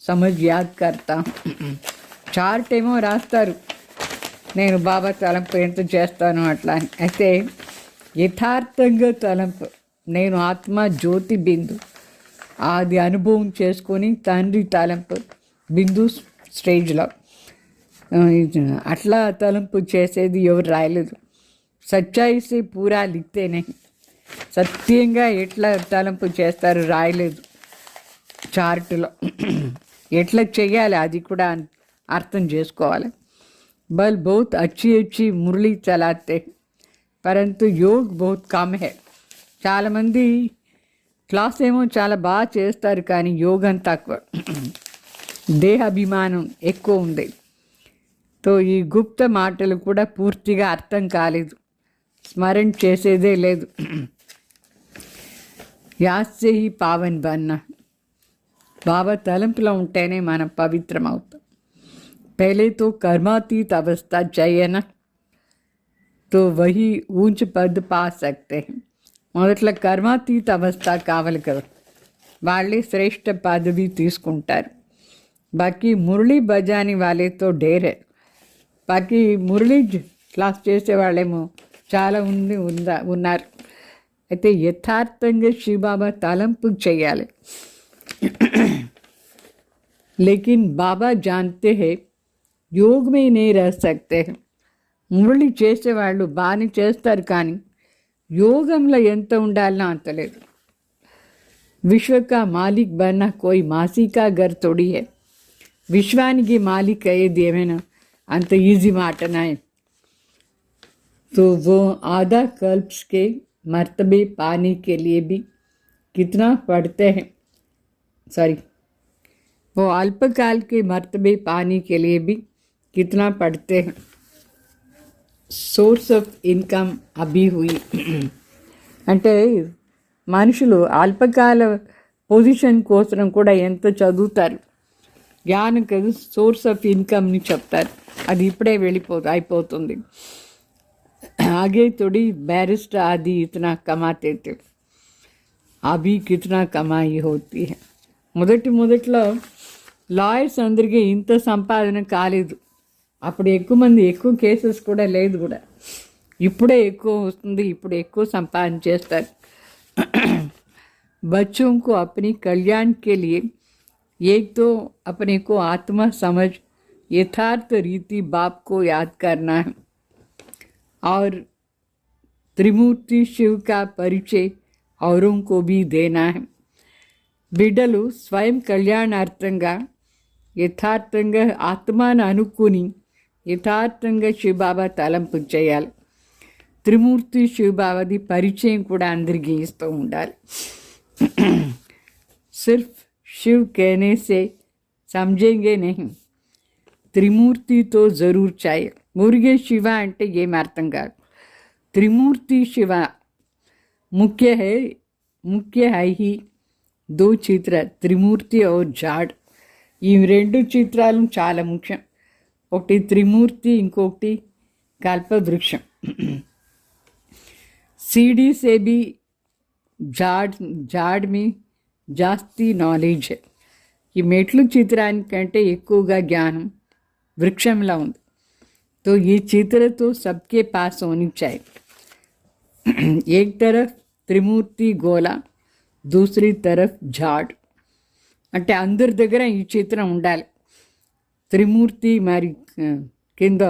समझ याद करता हूँ. చార్ట్ ఏమో రాస్తారు, నేను బాబా తలంపు ఎంత చేస్తాను అట్లా అని. అయితే యథార్థంగా తలంపు నేను ఆత్మ జ్యోతి బిందు, అది అనుభవం చేసుకొని తండ్రి తలంపు బిందు స్టేజ్లో అట్లా తలంపు చేసేది ఎవరు రాయలేదు. సచ్చాయిసి పూరా లిఖతేనే, సత్యంగా ఎట్లా తలంపు చేస్తారు రాయలేదు చార్టులో. ఎట్లా చెయ్యాలి అది కూడా అర్థం చేసుకోవాలి. బల్ బహుత్ అచ్చి అచ్చి మురళి చలాతే పరంతు యోగ్ బహుత్ కమ్ హై. చాలామంది క్లాస్ ఏమో చాలా బాగా చేస్తారు, కానీ యోగం తక్కువ, దేహాభిమానం ఎక్కువ ఉంది. తో ఈ గుప్త మాటలు కూడా పూర్తిగా అర్థం కాలేదు, స్మరణ చేసేదే లేదు. యాద్ సే హీ పావన్ బన్నా, బాబా తలంపులో ఉంటేనే మనం పవిత్రం అవుతాం. पहले तो कर्मातीत अवस्था चाहिए ना, तो वही ऊंच पद पा सकते हैं. మొదట్లో కర్మాతీత అవస్థ కావాలి కదా, వాళ్ళే శ్రేష్ఠ పదవి తీసుకుంటారు. బాకీ మురళీ బజాని వాళ్ళతో డేరే, బాకీ మురళీ క్లాస్ చేసే వాళ్ళేమో చాలా ఉన్నారు. అయితే యథార్థంగా శివబాబా తలంపు చేయాలి. లేకిన్ బాబా జాన్తే హై योग में नहीं रह सकते. మురళి చేసేవాళ్ళు బాగానే చేస్తారు, కానీ యోగంలో ఎంత ఉండాలన్నా అంత లేదు. విశ్వక మాలిక్ బన్నా కోయి మాసికా గర్ తోడి హై. విశ్వానికి మాలిక్ అయ్యేది ఏమైనా అంత ఈజీ మాటనా? तो वो आधा कल्प्स के मर्तबे पाने के लिए भी कितना पढ़ते हैं, वो अल्पकाल के मर्तबे पाने के लिए भी कितना पढ़ते हैं. సోర్స్ ఆఫ్ ఇన్కమ్ అభి హుయి అంటే మనుషులు అల్పకాల పొజిషన్ కోసం కూడా ఎంత చదువుతారు. జ్ఞానం కదా సోర్స్ ఆఫ్ ఇన్కమ్ని చెప్తారు, అది ఇప్పుడే అయిపోతుంది. ఆగే తోడి బ్యారిస్టర్ ఆది ఇతనా కమాతే थे, అభి కితనా కమాయి హోతీ హై. మొదట్లో లాయర్స్ అందరికీ ఇంత సంపాదన కాలేదు. అప్పుడు ఎక్కువ మంది, ఎక్కువ కేసెస్ కూడా లేదు కూడా. ఇప్పుడే ఎక్కువ వస్తుంది, ఇప్పుడు ఎక్కువ సంపాదన చేస్తారు. बच्चों को अपने कल्याण के लिए एक तो अपने को आत्मा समझ यथार्थ रीति बाप को याद करना है और त्रिमूर्ति शिव का परिचय औरों को भी देना है. బిడ్డలు స్వయం కళ్యాణార్థంగా యథార్థంగా ఆత్మాను అనుకుని యథార్థంగా శివబాబా తలంపు చేయాలి. త్రిమూర్తి శివబాబాది పరిచయం కూడా అందరికీ ఇస్తూ ఉండాలి. సిర్ఫ్ శివ్ कहने से समझेंगे नहीं, త్రిమూర్తి తో జరూర్ చాయే. మురుగే శివ అంటే ఏం అర్థం కాదు. త్రిమూర్తి శివ ముఖ్య హై హీ దో చిత్ర త్రిమూర్తి और జాడ్. ఈ రెండు చిత్రాలు చాలా ముఖ్యం. ఒకటి త్రిమూర్తి, ఇంకొకటి కల్పవృక్షం. सीढ़ी से भी జాడ్ మీ జాస్తి నాలెడ్జ్. ఈ మెట్లు చిత్రానికంటే ఎక్కువగా జ్ఞానం వృక్షంలో ఉంది. तो ये चित्र तो सबके पास होनी चाहिए. एक तरफ त्रिमूर्ति गोला, दूसरी तरफ झाड़. అంటే అందరి దగ్గర ఈ చిత్రం ఉండాలి. త్రిమూర్తి మరి కింద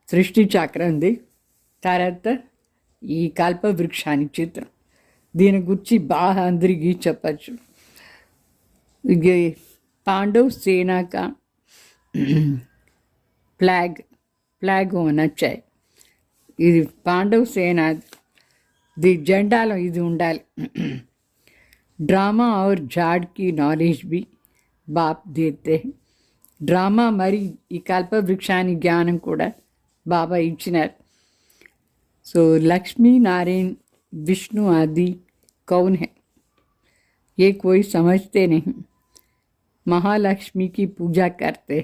సృష్టి చక్రం ఉంది, తర్వాత ఈ కల్పవృక్షాన్ని చిత్రం. దీని గురించి బాగా అందరికీ చెప్పచ్చు. ఇక పాండవ్ సేనా కా ఫ్లాగ్ होना चाहिए. ఇది పాండవ్ సేన ది జెండాలో ఇది ఉండాలి. డ్రామా और झाड़ की नॉलेज भी बाप देते हैं. డ్రామా మరి ఈ కల్పవృక్షాన్ని జ్ఞానం కూడా బాబా ఇచ్చినారు. సో లక్ష్మీ नारायण विष्णु आदि कौन है, ये कोई समझते नहीं. महालक्ष्मी की पूजा करते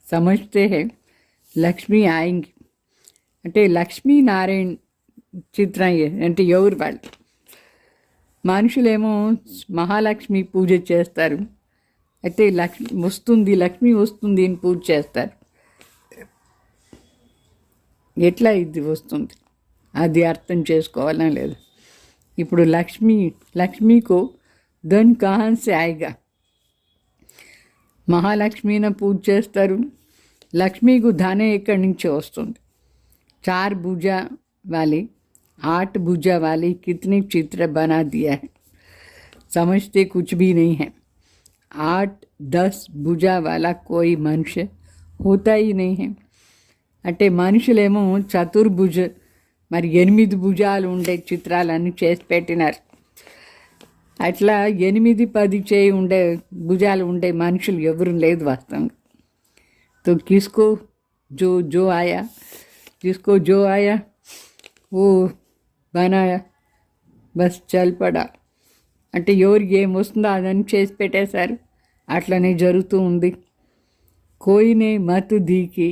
समझते हैं లక్ష్మీ ఆయింగ్ అంటే లక్ష్మీనారాయణ చిత్రం అంటే ఎవరు వాళ్ళు? మనుషులేమో మహాలక్ష్మి పూజ చేస్తారు, అయితే లక్ష్మి వస్తుంది అని పూజ చేస్తారు. ఎట్లా ఇది వస్తుంది అది అర్థం చేసుకోవాలా లేదు. ఇప్పుడు లక్ష్మీకో ధన్ కహాన్ సే ఆయేగా? మహాలక్ష్మిని పూజ చేస్తారు, లక్ష్మీకు ధనం ఎక్కడి నుంచి వస్తుంది? 4 भुजा वाले 8 भुजा वाले कितने चित्र बना दिया है, समझते कुछ भी नहीं है. 8-10 भुजा वाला कोई मनुष्य होता ही नहीं है. అంటే మనుషులేమో చతుర్భుజ మరి 8 భుజాలు ఉండే చిత్రాలన్నీ చేసి పెట్టినారు. అట్లా 8-10 చేయి ఉండే భుజాలు ఉండే మనుషులు ఎవరు లేదు వాస్తవంగా. तो किसको जो आया, जिसको जो आया वो बनाया, బస్ చల్ పడా. అంటే ఎవరికి ఏం వస్తుందో అదని చేసి పెట్టేశారు, అట్లనే జరుగుతూ ఉంది. కోయినే మత్ दी कि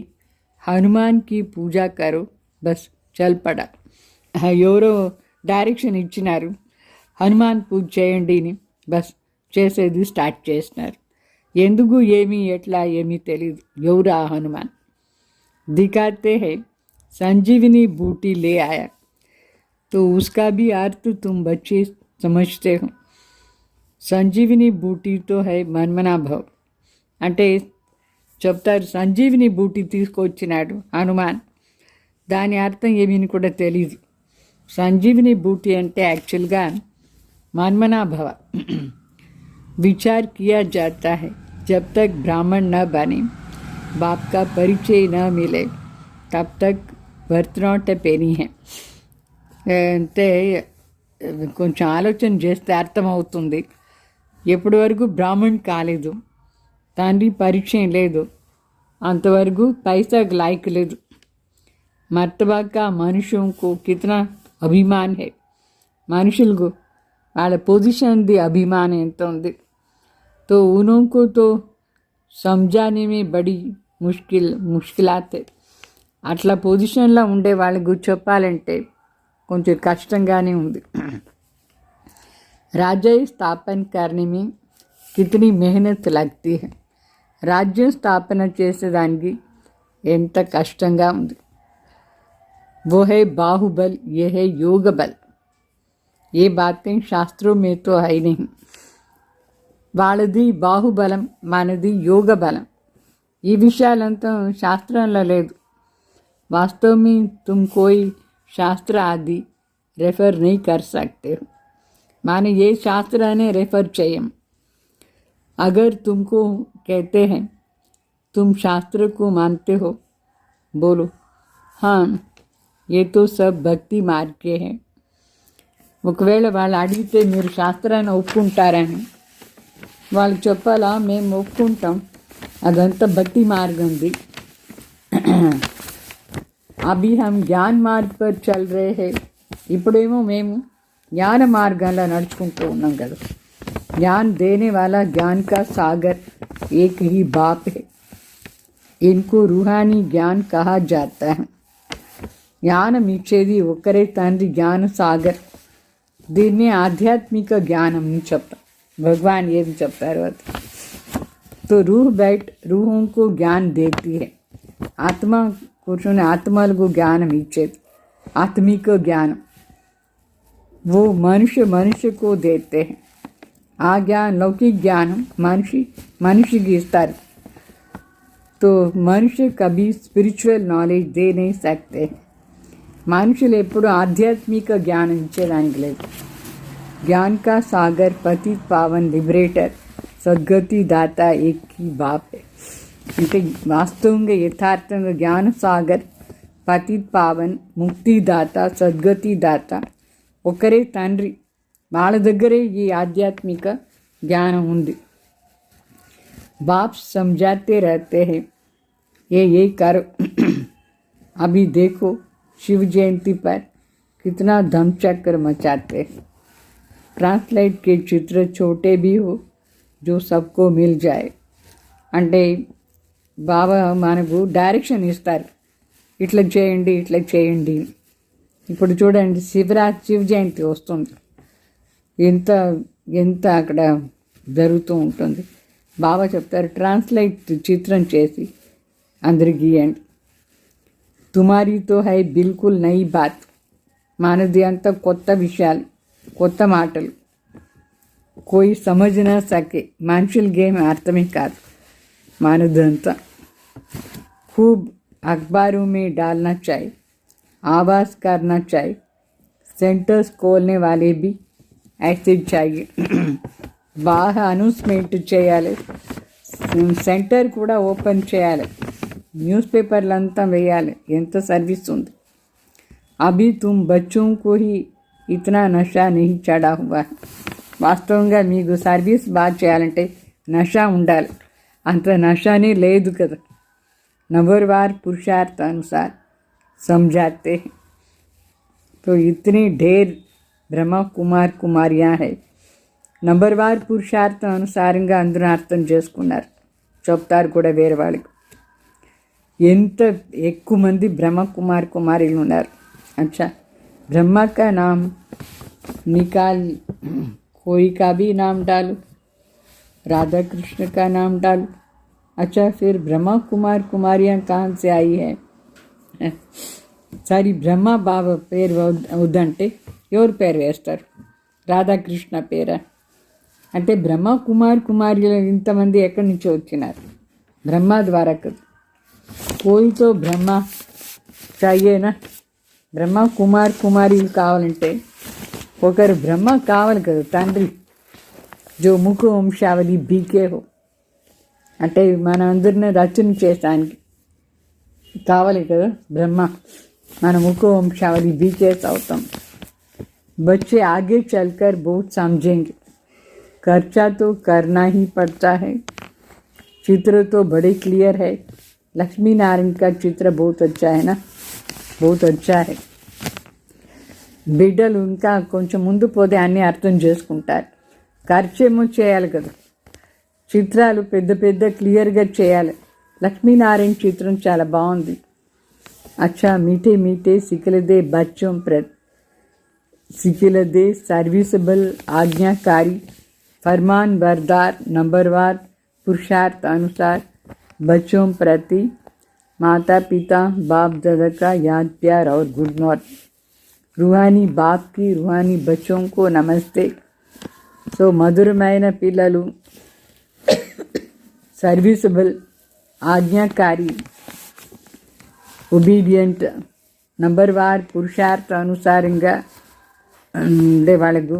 హనుమాన్ కి పూజా కరో బస్ చల్ పడా. ఎవరో డైరెక్షన్ ఇచ్చినారు, హనుమాన్ పూజ చేయండి అని. బస్ చేసేది స్టార్ట్ చేసినారు. ఎందుకు ఏమి ఎట్లా ఏమీ తెలియదు. ఎవరు ఆ హనుమాన్? दिखाते हैं संजीवनी बूटी ले आया तो उसका भी अर्थ तुम बच्चे समझते हो. సంజీవిని బూటీతో హై మన్మనా భవ్ అంటే చెప్తారు, సంజీవిని బూటీ తీసుకొచ్చినాడు హనుమాన్. దాని అర్థం ఏమీ కూడా తెలీదు. సంజీవిని బూటీ అంటే యాక్చువల్గా మన్మనా భవ. विचार किया जाता है जब तक ब्राह्मण न बने, बाप का परिचय न मिले, तब तक वर्तनोट पेनी है. అంటే కొంచెం ఆలోచన చేస్తే అర్థమవుతుంది. ఎప్పటి వరకు బ్రాహ్మణ్ కాలేదు, తండ్రి పరిచయం లేదు, అంతవరకు పైసాకు లాయక్ లేదు. మర్తబా కా మనుషులకు కితనా అభిమాన్ హై. మనుషులకు వాళ్ళ పొజిషన్ది అభిమానం ఎంత ఉంది. तो उनको तो समझाने में बड़ी ముష్కిలాత్. అట్లా పొజిషన్లో ఉండే వాళ్ళకు చెప్పాలంటే కొంచెం కష్టంగానే ఉంది. राज्य स्थापन करने में कितनी मेहनत लगती है. రాజ్యం స్థాపన చేసేదానికి ఎంత కష్టంగా ఉంది. वो है बाहुबल, ये है योग बल. ये बातें शास्त्रों में तो है नहीं. వాళ్ళది బాహుబలం, మనది యోగ బలం. ఈ విషయాలంతా శాస్త్రంలో లేదు. वास्तव में तुम कोई शास्त्र आदि रेफर नहीं कर सकते हो. माने ये शास्त्र ने रेफर चाहिए. अगर तुमको कहते हैं तुम शास्त्र को मानते हो, बोलो हाँ ये तो सब भक्ति मार्ग के हैं. ఒకవేళ వాళ్ళు అడిగితే మీరు శాస్త్రాన్ని ఒప్పుకుంటారని వాళ్ళు చెప్పాలా, మేము ఒప్పుకుంటాం, అదంతా భక్తి మార్గంది. అభి హమ్ జ్ఞాన్ మార్గ్ పర్ చల్ రే హే. ఇప్పుడేమో మేము జ్ఞాన మార్గంలో నడుచుకుంటూ ఉన్నాం కదా. జ్ఞాన్ దేనే వాలా జ్ఞాన్ కా సాగర్ ఏక్ హీ బాప్ హే. ఇన్కో రూహానీ జ్ఞాన్ కహా జాతా హై. జ్ఞానం ఇచ్చేది ఒక్కరే తండ్రి, జ్ఞాన సాగర్. దీన్ని ఆధ్యాత్మిక జ్ఞానం అని చెప్తాం. भगवान ये भी చెప్తారు అది. तो रूह बैठ रूहों को ज्ञान देती है. ఆత్మ కూర్చొని ఆత్మలకు జ్ఞానం ఇచ్చేది ఆత్మిక జ్ఞానం. वो मनुष्य मनुष्य को देते हैं. ఆ జ్ఞానం లౌకిక జ్ఞానం మనిషికి ఇస్తారు. तो मनुष्य कभी स्पिरिचुअल नॉलेज दे नहीं सकते. మనుషులు ఎప్పుడు ఆధ్యాత్మిక జ్ఞానం ఇచ్చేదానికి లేదు. ज्ञान का सागर पतित पावन लिबरेटर सद्गति दाता एक ही बाप है. అంటే వాస్తవంగా యథార్థంగా జ్ఞాన సాగర్, పతిత్ పావన్, ముక్తిదాత, సద్గతిదాత ఒకరే తండ్రి. వాళ్ళ దగ్గరే ఈ ఆధ్యాత్మిక జ్ఞానం ఉంది. बाप समझाते रहते हैं ये करो. अभी देखो शिव जयंती पर कितना धमचक्र मचाते हैं. ट्रांसलेट के चित्र छोटे भी हो जो सबको मिल जाए. అంటే బాబా మనకు డైరెక్షన్ ఇస్తారు, ఇట్లా చేయండి ఇట్లా చేయండి. ఇప్పుడు చూడండి, శివ జయంతి వస్తుంది, ఎంత ఎంత అక్కడ జరుగుతూ ఉంటుంది. బాబా చెప్తారు, ట్రాన్స్లేట్ చిత్రం చేసి అందరికి ఇవ్వండి. తుమారీతో హై బిల్కుల్ నయి బాత్. మనది అంతా కొత్త విషయాలు, కొత్త మాటలు. కోయి సమజ్ నా సకే. మనుషుల గేమ్ అర్థమే కాదు మనదంతా. खूब अखबारों में डालना चाहिए, आवाज़ करना चाहिए. सेंटर्स खोलने वाले भी ऐसे चाहिए. బాగా అనౌన్స్మెంట్ చేయాలి, సెంటర్ కూడా ఓపెన్ చేయాలి, న్యూస్ పేపర్లంతా వేయాలి. ఎంత సర్వీస్ ఉంది. అభి తుమ్ బచ్చోं को ही इतना नशा नहीं चढ़ा हुआ. వాస్తవంగా మీకు సర్వీస్ బాగా చేయాలంటే నషా ఉండాలి. అంత నషానే లేదు కదా. नंबरवार पुरुषार्थ अनुसार समझाते हैं. तो इतनी ढेर ब्रह्मा कुमार कुमारियाँ हैं, నంబర్ వార్ పురుషార్థం అనుసారంగా అందరూ అర్థం చేసుకున్నారు, చెప్తారు కూడా వేరే వాళ్ళకి. ఎంత ఎక్కువ మంది బ్రహ్మ కుమార్ కుమారీలు ఉన్నారు. అచ్చా, బ్రహ్మ కా నామ్ నికాల్, कोई का भी नाम डालो, राधा कृष्ण का नाम डालो. अच्छा, फिर ब्रह्मा कुमार कुमारियाँ कहाँ से आई है? సారీ, బ్రహ్మ బాబా పేరు వద్దంటే ఎవరు పేరు వేస్తారు? రాధాకృష్ణ పేరా? అంటే బ్రహ్మ కుమార్ కుమారులు ఇంతమంది ఎక్కడి నుంచి వచ్చినారు? బ్రహ్మ ద్వారా కదా. కోయితో బ్రహ్మ చాయేనా? బ్రహ్మ కుమార్ కుమారీలు కావాలంటే ఒకరు బ్రహ్మ కావాలి కదా, తండ్రి. జో ముఖ వంశావళి బీకే హో, అంటే మన అందరిని రచన చేయడానికి కావాలి కదా బ్రహ్మ. మన ముఖ వంశావళి బీకేస్ అవుతాం. बच्चे आगे चलकर बहुत समझेंगे, खर्चा तो करना ही पड़ता है. चित्र तो बड़े क्लियर है. लक्ष्मी नारायण का चित्र बहुत अच्छा है ना, बहुत अच्छा है. బిడ్డలు ఇంకా కొంచెం ముందు పోతే అన్నీ అర్థం చేసుకుంటారు. ఖర్చేమో చేయాలి కదా, చిత్రాలు పెద్ద పెద్ద క్లియర్గా చేయాలి. లక్ష్మీనారాయణ చిత్రం చాలా బాగుంది. అచ్చా, మీఠే మీఠే సికిలదే బచ్చోం सिकिलदे सर्विसबल आज्ञाकारी फरमान बरदार नंबरवार पुरुषार्थ अनुसार बच्चों प्रति माता पिता बाप दादा का याद प्यार और गुड मॉर्निंग. रूहानी बाप की रूहानी बच्चों को नमस्ते. సో మధురమైన పిల్లలు, సర్వీసబుల్ ఆజ్ఞాకారి ఒబీడియంట్ నంబర్ వార్ పురుషార్థ అనుసారంగా ఉండే వాళ్ళకు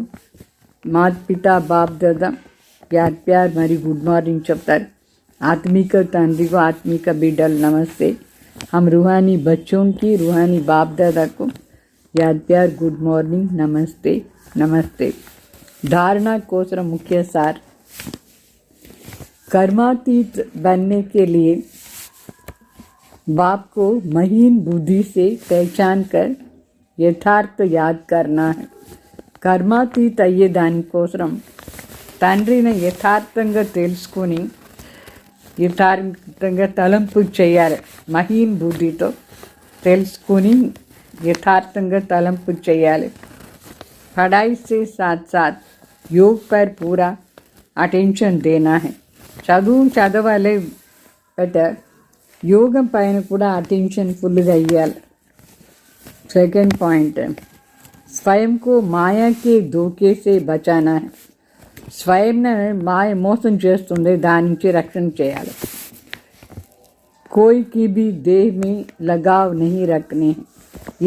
మాత పిత బాప్ దాదా ప్యార్ ప్యార్ మరియు గుడ్ మార్నింగ్ చెప్తారు. ఆత్మిక తండ్రికు ఆత్మిక బిడ్డలు నమస్తే. हम रूहानी बच्चों की रूहानी बाप दादा को याद प्यार गुड मॉर्निंग नमस्ते नमस्ते. धारणा कोसर मुख्य सार. कर्मातीत बनने के लिए बाप को महीन बुद्धि से पहचान कर यथार्थ याद करना है. కర్మాతీత అయ్యే దానికోసం తండ్రిని యథార్థంగా తెలుసుకొని యథార్థంగా తలంపు చేయాలి. మహీన్ బుద్ధితో తెలుసుకొని యథార్థంగా తలంపు చేయాలి. పढ़ाई से साथ साथ योग पर पूरा अटेंशन देना है. చదవాలి బట్ యోగం పైన కూడా అటెన్షన్ ఫుల్గా ఇవ్వాలి. సెకండ్ పాయింట్, स्वयं को माया के धोखे से बचाना है. స్వయం మాయ మోసం చేస్తుంది, దాని నుంచి రక్షణ చేయాలి. कोई की भी देह में लगाव नहीं रखने हैं.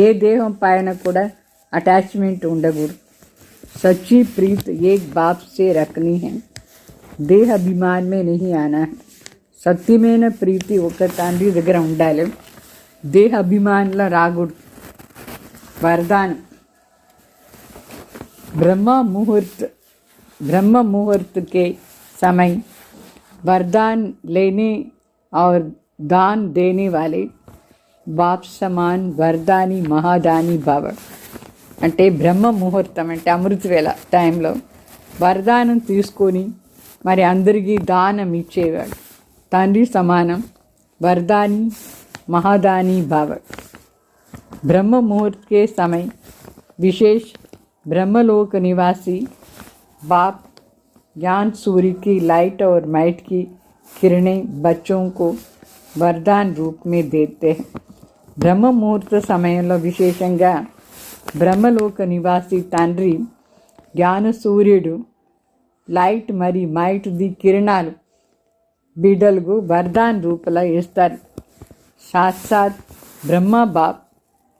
ఏ దేహం పైన కూడా అటాచ్మెంట్ ఉండకూడదు. सच्ची प्रीत एक बाप से रखनी है. देह अभिमान में नहीं आना है. సత్యమైన ప్రీతి ఒక తండ్రి దగ్గర ఉండాలి, దేహ అభిమానంలో రాకూడదు. వరదానం. ब्रह्म मुहूर्त के समय वरदान लेने और दान देने वाले बाप समान वरदानी महादानी भव. అంటే బ్రహ్మ ముహూర్తం అంటే అమృత వేళ టైంలో వరదానం తీసుకొని మరి అందరికీ దానం ఇచ్చేవాడు. తండ్రి సమానం वरदानी महादानी भव. ब्रह्म मुहूर्त के समय विशेष ब्रह्मलोक निवासी बाप ज्ञान सूर्य की लाइट और माइट की किरणें बच्चों को वरदान रूप में देते हैं. ब्रह्म मुहूर्त సమయంలో విశేషంగా బ్రహ్మలోక నివాసి తండ్రి జ్ఞాన సూర్యుడు లైట్ మరియు మైట్ ది కిరణాలు బిడ్డలకు వరదాన్ రూపంలో ఇస్తారు. साथ साथ ब्रह्मा बाप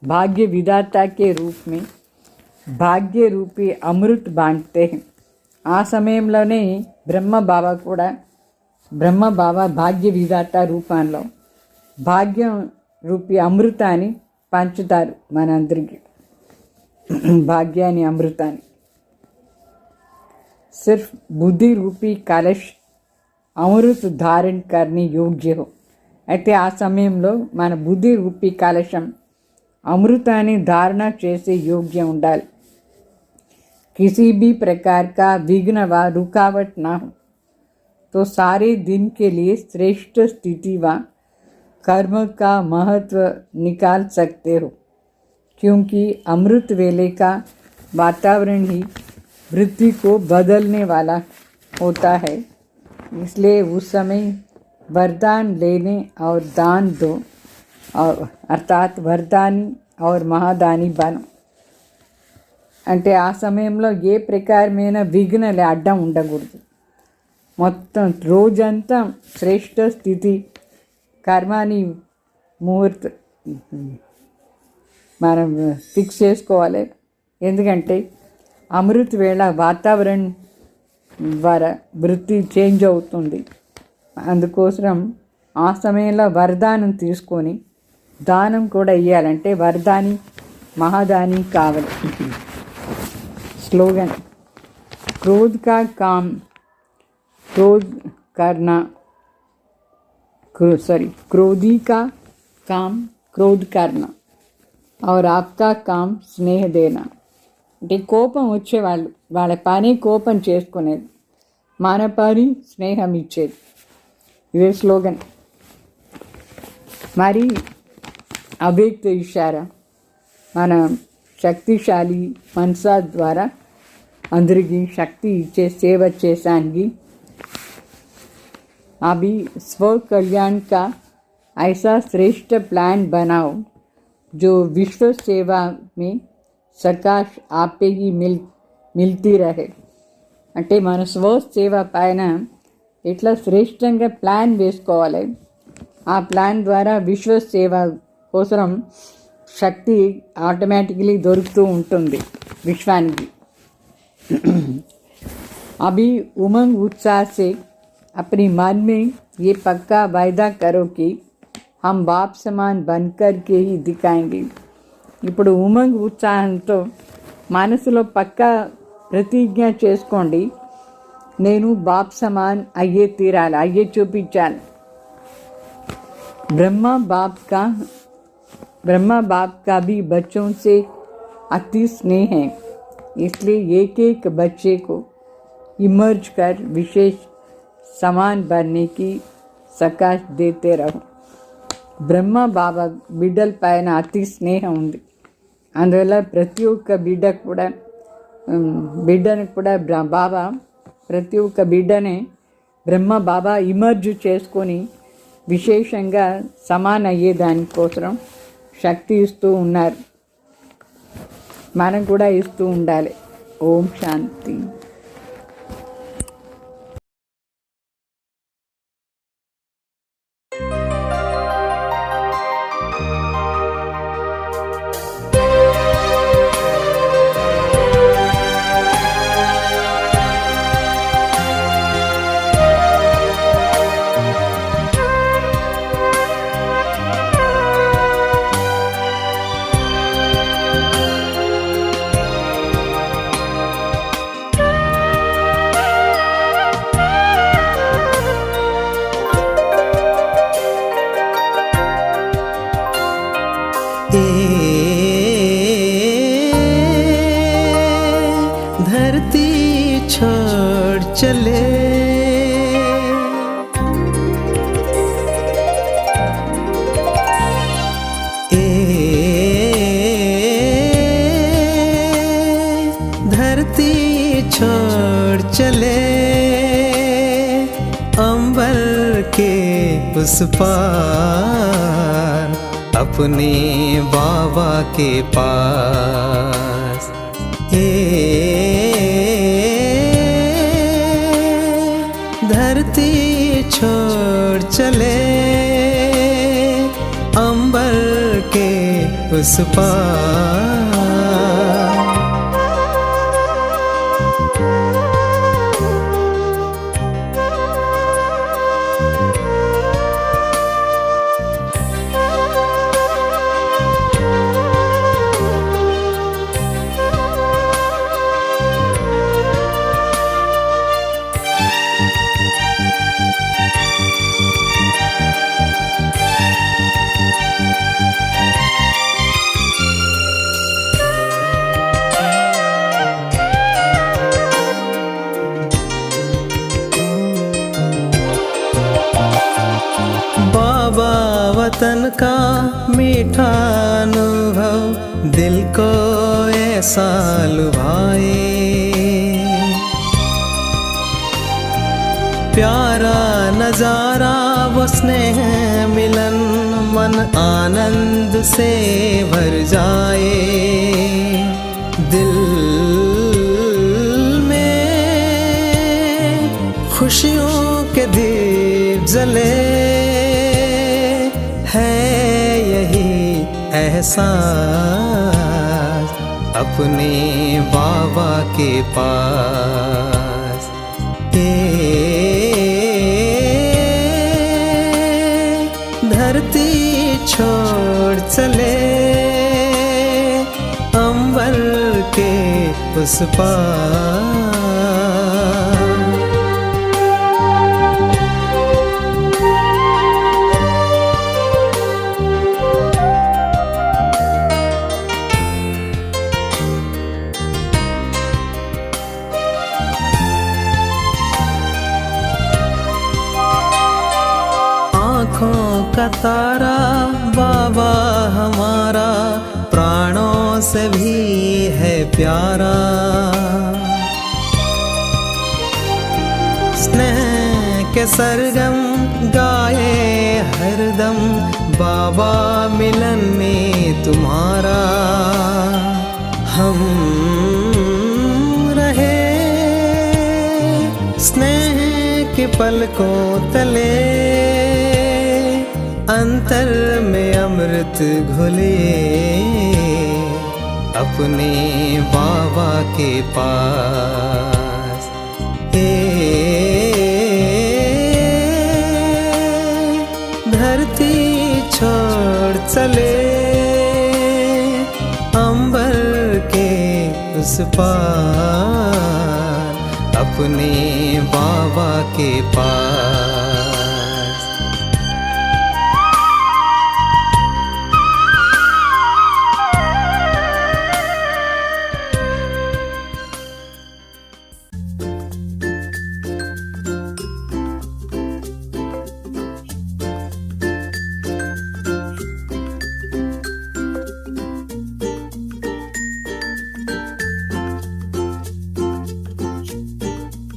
भाग्य विधाता के रूप में భాగ్య రూపీ అమృత్ బాంటే. ఆ సమయంలోనే బ్రహ్మ బాబా భాగ్య విధాత రూపంలో భాగ్యం రూపీ అమృతాన్ని పంచుతారు మనందరికీ. భాగ్యాన్ని అమృతాన్ని सिर्फ बुद्धि रूपी कलश अमृत धारण करने योग्य हो. అయితే ఆ సమయంలో మన బుద్ధి రూపీ కలశం అమృతాన్ని ధారణ చేసే యోగ్యం ఉండాలి. किसी भी प्रकार का विघ्न व रुकावट ना हो, तो सारे दिन के लिए श्रेष्ठ स्थिति व कर्म का महत्व निकाल सकते हो, क्योंकि अमृत वेले का वातावरण ही वृत्ति को बदलने वाला होता है। इसलिए उस समय वरदान लेने और दान दो, और अर्थात वरदानी और महादानी बनो। అంటే ఆ సమయంలో ఏ ప్రకారమైన విఘ్నాలు అడ్డం ఉండకూడదు. మొత్తం రోజంతా శ్రేష్ఠ స్థితి కర్మాని ముహూర్త మనం ఫిక్స్ చేసుకోవాలి. ఎందుకంటే అమృత వేళ వాతావరణం ద్వారా వృత్తి చేంజ్ అవుతుంది. అందుకోసం ఆ సమయంలో వరదానం తీసుకొని దానం కూడా ఇవ్వాలంటే వరదాని महादानी कावल. स्लोगन: क्रोध का काम क्रोध करना, क्रोधी का काम क्रोध करना और आपका काम స్నేహ దేనా. అంటే కోపం వచ్చేవాళ్ళు వాళ్ళ పని కోపం చేసుకునేది, మన పని స్నేహం ఇచ్చేది. ఇదే స్లోగన్. మరి అవ్యక్త ఇషారా మన శక్తిశాలి మనసా ద్వారా అందరికీ శక్తి ఇచ్చే సేవ చేసానికి. अभी स्व कल्याण का ऐसा श्रेष्ठ प्लान बनाओ जो विश्व सेवा में सकाश आपे ही मिलती रहे. అంటే మన స్వ సేవ పైన ఎట్లా శ్రేష్టంగా ప్లాన్ వేసుకోవాలి. ఆ ప్లాన్ ద్వారా విశ్వ సేవ కోసం శక్తి ఆటోమేటికలీ దొరుకుతూ ఉంటుంది విశ్వానికి. अभी उमंग उत्साह से अपनी मन में ये पक्का वायदा करो कि हम बाप समान बनकर के ही दिखाएंगे. ఇప్పుడు ఉమంగ్ ఉత్సాహంతో మనసులో పక్కా ప్రతిజ్ఞ చేసుకోండి, నేను బాప్ సమాన్ అయ్యే తీరాలి, అయ్యే చూపించాలి. ब्रह्मा बाप का भी बच्चों से अति स्नेह है, इसलिए एक एक बच्चे को इमर्ज कर विशेष समान बनने की सकाश देते रहो. బ్రహ్మ బాబా బిడ్డల పైన అతి స్నేహం ఉంది. అందువల్ల ప్రతి ఒక్క బిడ్డను కూడా బాబా ప్రతి ఒక్క బిడ్డనే బ్రహ్మ బాబా ఇమర్జ్ చేసుకొని విశేషంగా సమాన్ అయ్యే దానికోసం శక్తి ఇస్తూ ఉన్నారు. మనం కూడా ఇస్తూ ఉండాలి. ఓం శాంతి. धरती छोड़ चले धरती छोड़ चले अंबर के उस पार अपने बाबा के पास. धरती छोड़ चले अंबर के उस पार. वतन का मीठा अनुभव दिल को ऐसा लुभाए। प्यारा नजारा वो स्नेह मिलन मन आनंद से भर जाए। दिल में खुशियों के दीप जले है यही एहसास अपने बाबा के पास। धरती छोड़ चले अंबर के उस पार। आँखों का तारा बाबा हमारा प्राणों से भी है प्यारा। स्नेह के सरगम गाए हरदम बाबा मिलन में तुम्हारा। हम रहे स्नेह के पलकों तले अंतर में अमृत घुले अपने बाबा के पास। धरती छोड़ चले अंबर के उस पार अपने बाबा के पास।